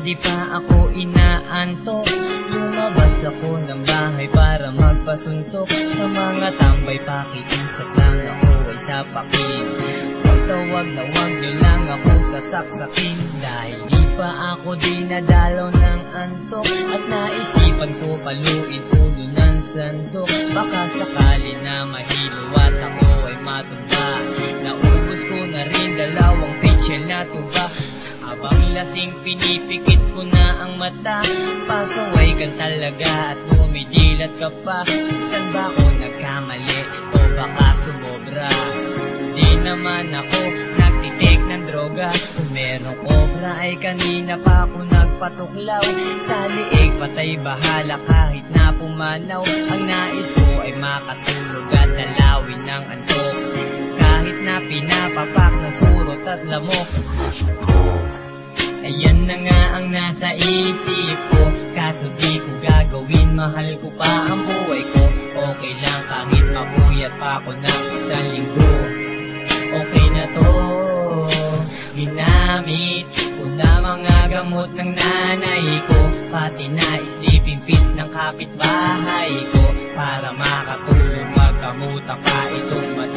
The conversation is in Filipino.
di pa ako inaantok. Lumabas ako ng bahay para magpasuntok. Sa mga tambay pakiusap lang ako ay sapakin. Basta wag nyo lang ako sasaksakin. Dahil di pa ako dinadalaw ng antok. At naisipan ko paluin ulo ng sandok. Baka sakali na mahilo at ako ay matumba. Naubos ko na rin 2 pitchel na tuba. Habang lasing pinipikit ko na ang mata. Pasaway ka talaga at dumidilat ka pa. Saan ba ako nagkamali o baka sumobra? Di naman ako nagtitik ng droga. Kung merong obra ay kanina pa ako nagpatuklaw. Sa liig patay bahala kahit na pumanaw. Ang nais ko ay makatulog at dalawin ng antok. Kahit na pinapapak ng surot at lamok. Ayan na nga ang nasa isip ko. Kaso di ko gagawin, mahal ko pa ang buhay ko. Okay lang kahit mabuyat pa ako ng 1 linggo. Okay na to. Ginamit ko na mga gamot ng nanay ko. Pati na sleeping pills ng kapitbahay ko. Para makatulog magkamuta pa itong mata.